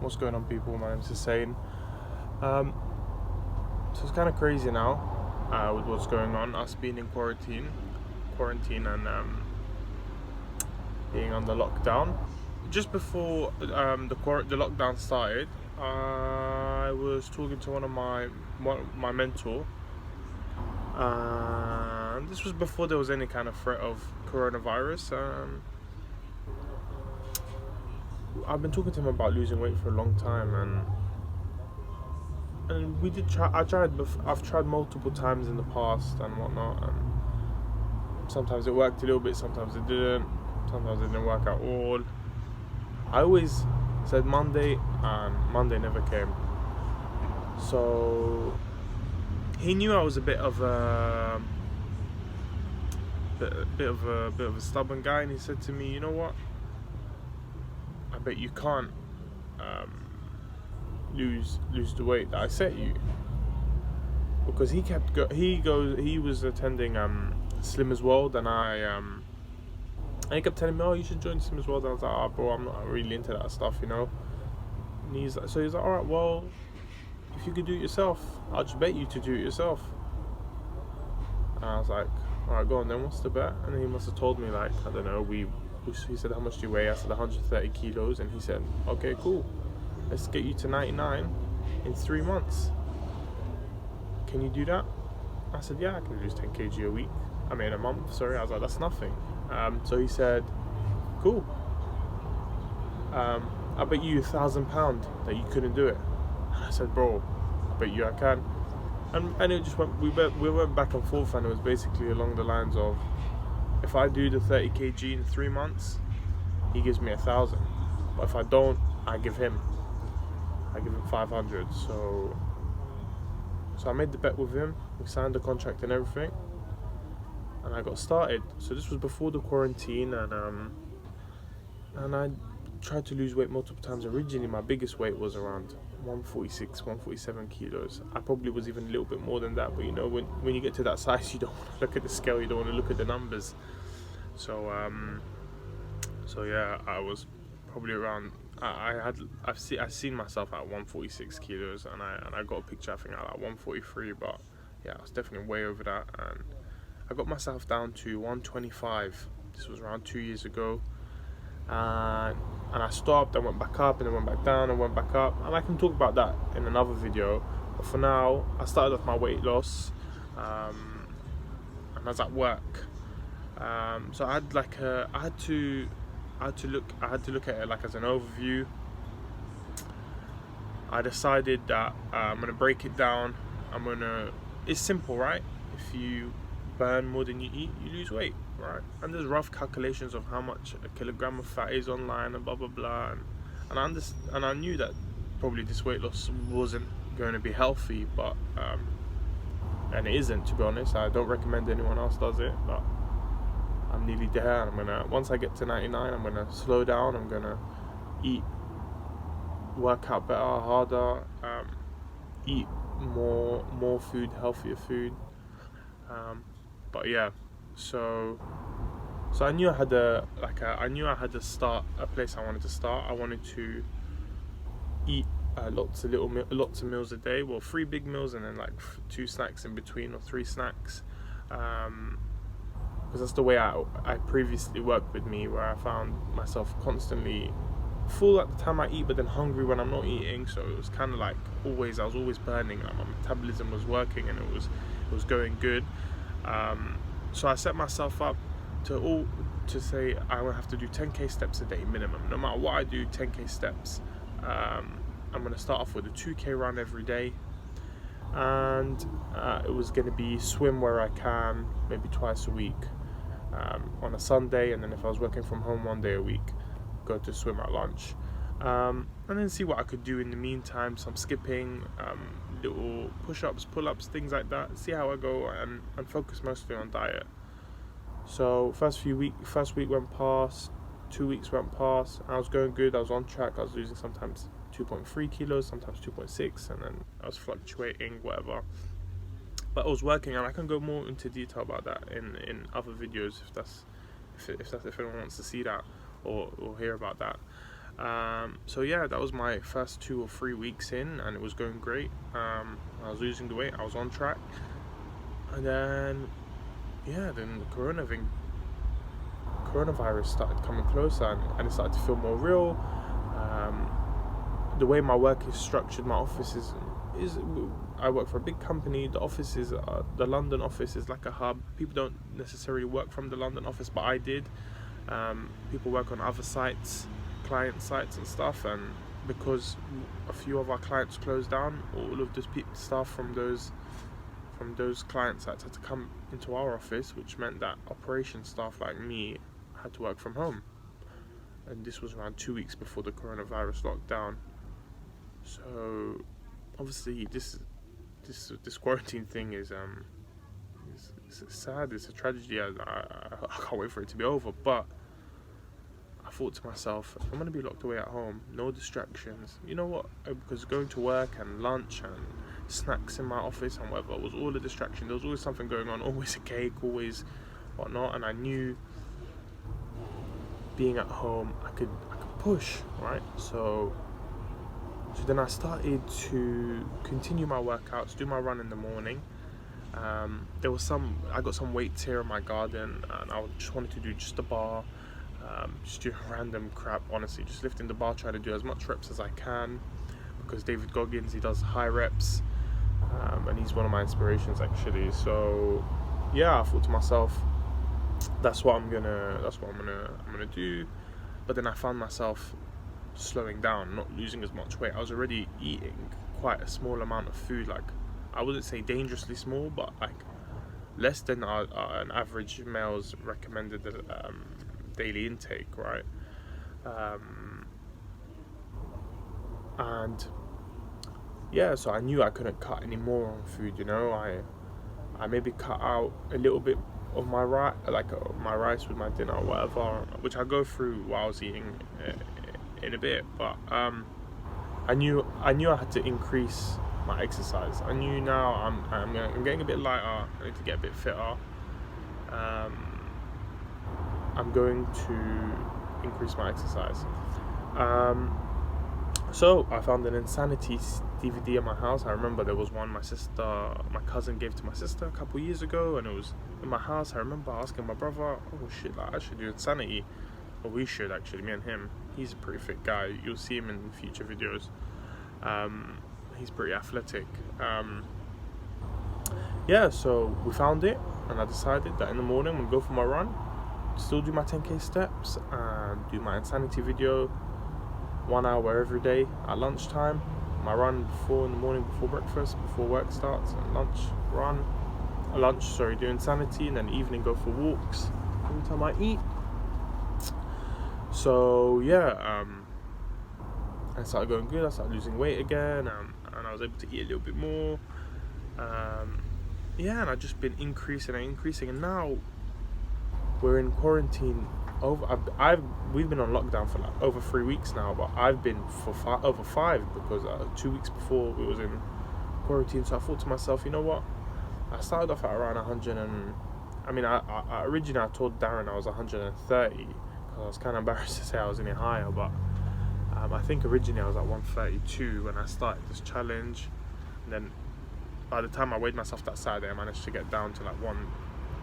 What's going on, people? My name's Hussein. So it's kind of crazy now with what's going on, us being in quarantine and being on the lockdown. Just before the lockdown started, I was talking to one of my mentor, and this was before there was any kind of threat of coronavirus. I've been talking to him about losing weight for a long time, and we did try. I've tried multiple times in the past and whatnot, and sometimes it worked a little bit, sometimes it didn't, sometimes it didn't work at all. I always said Monday, and Monday never came. So he knew I was a bit of a stubborn guy, and he said to me, "You know what? I bet you can't lose the weight that I set you," because he was attending Slimmers World, and and he kept telling me, "Oh, you should join Slimmers World." And I was like, "Oh, bro, I'm not really into that stuff, you know." And he's like, "All right, well, if you could do it yourself, I'll just bet you to do it yourself." And I was like, "All right, go on then. What's the bet?" And he must have told me, like, I don't know. He said, "How much do you weigh?" I said 130 kilos, and he said, "Okay, cool. Let's get you to 99 in 3 months. Can you do that?" I said, "Yeah, I can lose 10 kg a month, sorry." I was like, "That's nothing." So he said, "Cool. I bet you £1,000 that you couldn't do it." And I said, "Bro, I bet you I can." And it just we went back and forth, and it was basically along the lines of, if I do the 30 kg in 3 months, he gives me 1,000. But if I don't, I give him 500. So I made the bet with him. We signed the contract and everything, and I got started. So this was before the quarantine, and I tried to lose weight multiple times. Originally, my biggest weight was around 146, 147 kilos. I probably was even a little bit more than that, but you know, when you get to that size, you don't want to look at the scale, you don't want to look at the numbers. So yeah, I was probably around. I've seen myself at 146 kilos, and I got a picture, I think, at like 143, but yeah, I was definitely way over that, and I got myself down to 125. This was around 2 years ago, and I stopped, I went back up, and then went back down, and went back up, and I can talk about that in another video. But for now, I started off my weight loss, and I was at work. So I had to look at it like as an overview. I decided that I'm gonna break it down. It's simple, right? If you burn more than you eat, you lose weight, right? And there's rough calculations of how much a kilogram of fat is online, and blah blah blah. And I knew that probably this weight loss wasn't going to be healthy, but and it isn't, to be honest. I don't recommend anyone else does it, but I'm nearly there, and once I get to 99, I'm gonna slow down. I'm gonna work out better, harder, eat more food, healthier food. But yeah, so I knew I had a place I wanted to start. I wanted to eat lots of meals a day. Well, 3 big meals, and then like 2 snacks in between, or 3 snacks. Because that's the way I previously worked with me, where I found myself constantly full at the time I eat, but then hungry when I'm not eating. So it was kind of like I was always burning. Like my metabolism was working, and it was going good. So I set myself up to say I will have to do 10k steps a day minimum. No matter what I do, 10k steps. I'm going to start off with a 2k run every day, and it was going to be swim where I can, maybe twice a week, on a Sunday, and then if I was working from home, 1 day a week, go to swim at lunch, and then see what I could do in the meantime. Some skipping, little push-ups, pull-ups, things like that. See how I go, and focus mostly on diet. So first week went past, 2 weeks went past, I was going good, I was on track. I was losing sometimes 2.3 kilos, sometimes 2.6, and then I was fluctuating, whatever. But I was working, and I can go more into detail about that in other videos if anyone wants to see that or hear about that. So yeah, that was my first 2 or 3 weeks in, and it was going great. I was losing the weight, I was on track, and then the coronavirus started coming closer, and it started to feel more real. The way my work is structured, my office is I work for a big company. The office is the London office is like a hub. People don't necessarily work from the London office, but I did. People work on other sites, client sites and stuff, and because a few of our clients closed down, all of those staff from those client sites had to come into our office, which meant that operation staff like me had to work from home. And this was around 2 weeks before the coronavirus lockdown. So obviously this quarantine thing is it's sad, it's a tragedy. I can't wait for it to be over, but I thought to myself, I'm going to be locked away at home, no distractions. You know what? Because going to work and lunch and snacks in my office and whatever was all a distraction. There was always something going on, always a cake, always whatnot. And I knew being at home, I could push, right? So then I started to continue my workouts, do my run in the morning. I got some weights here in my garden, and I just wanted to do just a bar. Just doing random crap, honestly, just lifting the bar, trying to do as much reps as I can, because David Goggins, he does high reps, and he's one of my inspirations actually. So yeah, I thought to myself, that's what I'm gonna do. But then I found myself slowing down, not losing as much weight. I was already eating quite a small amount of food, like I wouldn't say dangerously small, but like less than an average male's recommended daily intake, right? And yeah, so I knew I couldn't cut any more on food. I maybe cut out a little bit of my rice with my dinner or whatever, which I go through while I was eating in a bit. But I knew I had to increase my exercise. I knew now I'm getting a bit lighter. I need to get a bit fitter. I'm going to increase my exercise. So I found an Insanity DVD in my house. I remember there was one my cousin gave to my sister a couple years ago, and it was in my house. I remember asking my brother, "Oh shit, like I should do Insanity." Or we should actually, me and him. He's a pretty fit guy. You'll see him in future videos. He's pretty athletic. So we found it, and I decided that in the morning I'm gonna go for my run, still do my 10k steps, and do my Insanity video 1 hour every day at lunchtime. My run in the morning before breakfast, before work starts, and do Insanity, and then evening go for walks every time I eat. So yeah, I started going good. I started losing weight again, and I was able to eat a little bit more. And I've just been increasing, and now we're in quarantine. We've been on lockdown for like over 3 weeks now, but I've been for over 5, because 2 weeks before we was in quarantine. So I thought to myself, you know what? I started off at around 100, and I originally told Darren I was 130, because I was kind of embarrassed to say I was any higher, but I think originally I was at 132 when I started this challenge, and then by the time I weighed myself that Saturday, I managed to get down to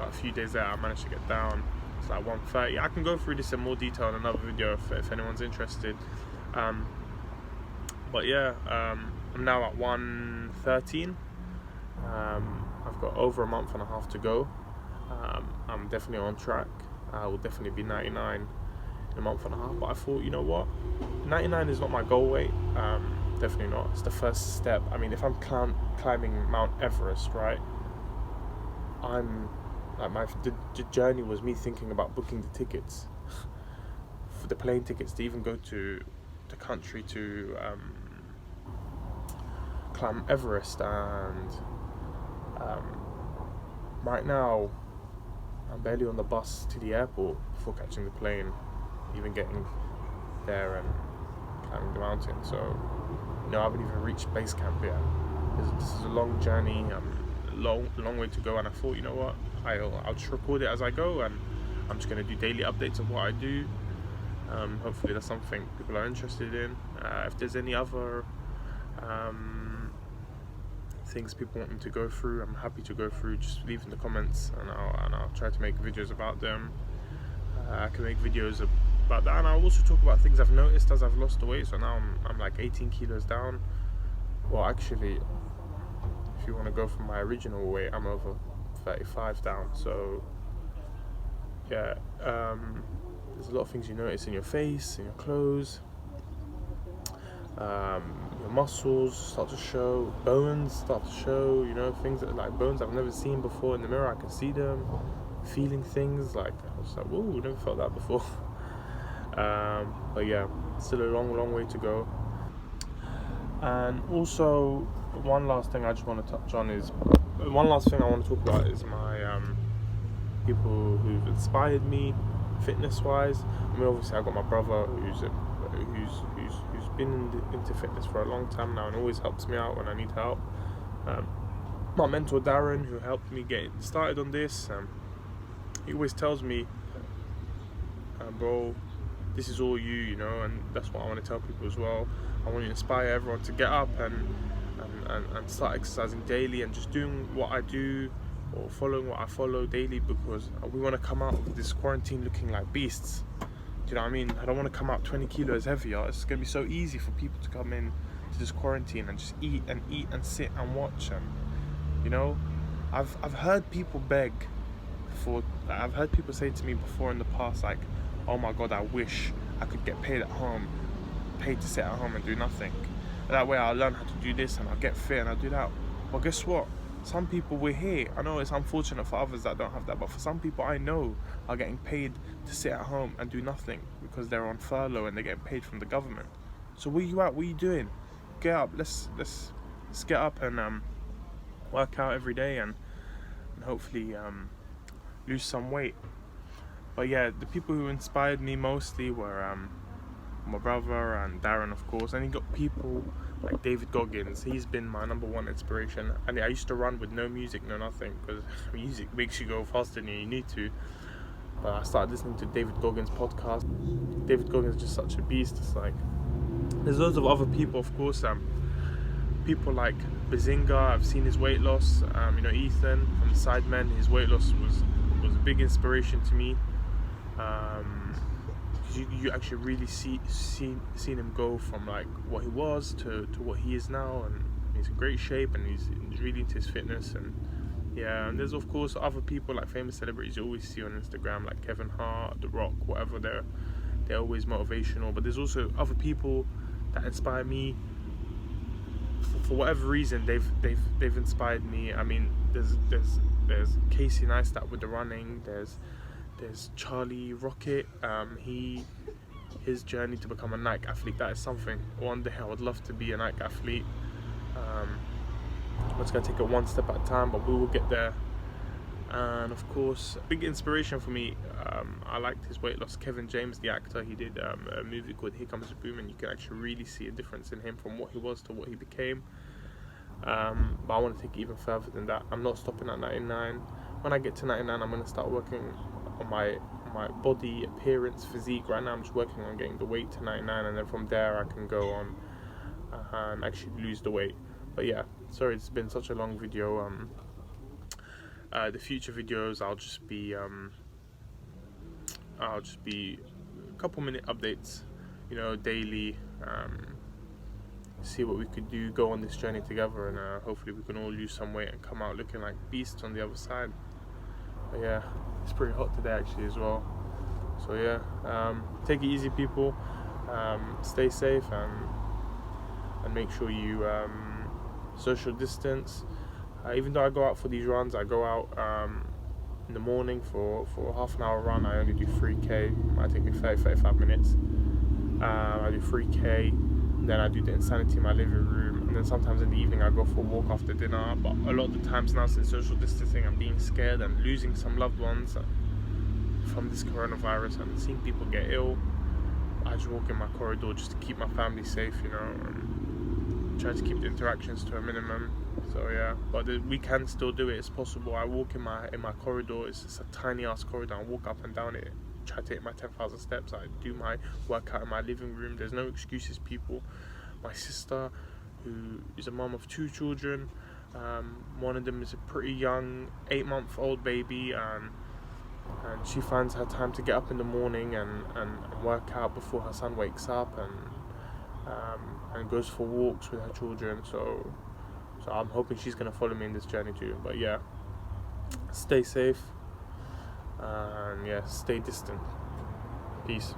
a few days later I managed to get down to like 130. I can go through this in more detail in another video if anyone's interested. But yeah, I'm now at 113. I've got over a month and a half to go. I'm definitely on track. I will definitely be 99 in a month and a half. But I thought, you know what? 99 is not my goal weight. Definitely not. It's the first step. I mean, if I'm climbing Mount Everest, right? The journey was me thinking about booking the tickets, for the plane tickets to even go to the country to climb Everest, and right now I'm barely on the bus to the airport before catching the plane, even getting there and climbing the mountain. So I haven't even reached base camp yet. This is a long journey, long way to go, and I thought, you know what, I'll just record it as I go, and I'm just going to do daily updates of what I do. Hopefully that's something people are interested in. If there's any other things people want me to go through, I'm happy to go through. Just leave in the comments, and I'll try to make videos about them. I can make videos about that, and I'll also talk about things I've noticed as I've lost the weight. So now I'm like 18 kilos down. Well, actually, if you want to go from my original weight, I'm over 35 down. So yeah, there's a lot of things you notice in your face, in your clothes. Your muscles start to show, bones start to show, you know, things that, like bones I've never seen before in the mirror. I can see them, feeling things, like I was like, whoa, never felt that before. But yeah, still a long way to go. And also, one last thing I just want to touch on is, one last thing I want to talk about is my people who've inspired me fitness-wise. I mean, obviously I got my brother who's been into fitness for a long time now and always helps me out when I need help. My mentor Darren, who helped me get started on this, he always tells me, bro, this is all you, you know, and that's what I want to tell people as well. I want to inspire everyone to get up and start exercising daily and just doing what I do or following what I follow daily, because we want to come out of this quarantine looking like beasts. Do you know what I mean? I don't want to come out 20 kilos heavier. It's going to be so easy for people to come in to this quarantine and just eat and sit and watch. And you know, I've heard people beg for. I've heard people say to me before in the past, like, "Oh my God, I wish I could get paid at home, paid to sit at home and do nothing. That way I'll learn how to do this and I'll get fit and I'll do that." Well, guess what? Some people, we're here. I know it's unfortunate for others that don't have that, but for some people I know are getting paid to sit at home and do nothing because they're on furlough and they're getting paid from the government. So where you at? What are you doing? Get up. Let's get up and work out every day and hopefully lose some weight. But yeah, the people who inspired me mostly were my brother and Darren, of course, and you got people like David Goggins. He's been my number one inspiration. And I used to run with no music, no nothing, because music makes you go faster than you need to. But I started listening to David Goggins' podcast. David Goggins is just such a beast. It's like, there's loads of other people, of course. People like Bazinga. I've seen his weight loss. You know, Ethan from the Sidemen. His weight loss was a big inspiration to me. You actually really seen him go from like what he was to what he is now, and he's in great shape and he's really into his fitness. And yeah, and there's of course other people like famous celebrities you always see on Instagram, like Kevin Hart, The Rock, whatever. They're always motivational, but there's also other people that inspire me for whatever reason. They've inspired me. I mean, there's Casey Neistat with the running. There's Charlie Rocket. His journey to become a Nike athlete, that is something. One day I would love to be a Nike athlete. I'm just going to take it one step at a time, but we will get there. And of course, big inspiration for me, I liked his weight loss. Kevin James, the actor, he did a movie called Here Comes the Boom, and you can actually really see a difference in him from what he was to what he became. But I want to take it even further than that. I'm not stopping at 99. When I get to 99, I'm going to start working on my body appearance, physique. Right now I'm just working on getting the weight to 99, and then from there I can go on and actually lose the weight. But yeah, sorry it's been such a long video. The future videos I'll just be a couple minute updates, you know, daily. See what we could do, go on this journey together, and hopefully we can all lose some weight and come out looking like beasts on the other side. But yeah, it's pretty hot today actually as well. So yeah, take it easy, people. Stay safe and make sure you social distance. Even though I go out for these runs, I go out in the morning for a half an hour run. I only do 3k. It might take me 30-35 minutes. I do 3k, then I do the Insanity in my living room, and then sometimes in the evening I go for a walk after dinner. But a lot of the times now, since social distancing, I'm being scared and losing some loved ones from this coronavirus and seeing people get ill. I just walk in my corridor just to keep my family safe, you know, and try to keep the interactions to a minimum. So yeah, but we can still do it. It's possible. I walk in my corridor. It's just a tiny ass corridor. I walk up and down it try to hit my 10,000 steps. I do my workout in my living room. There's no excuses, people. My sister, who is a mum of 2 children, one of them is a pretty young 8-month-old baby, and she finds her time to get up in the morning and work out before her son wakes up, and goes for walks with her children. So I'm hoping she's going to follow me in this journey too. But yeah, stay safe, and yeah, stay distant. Peace.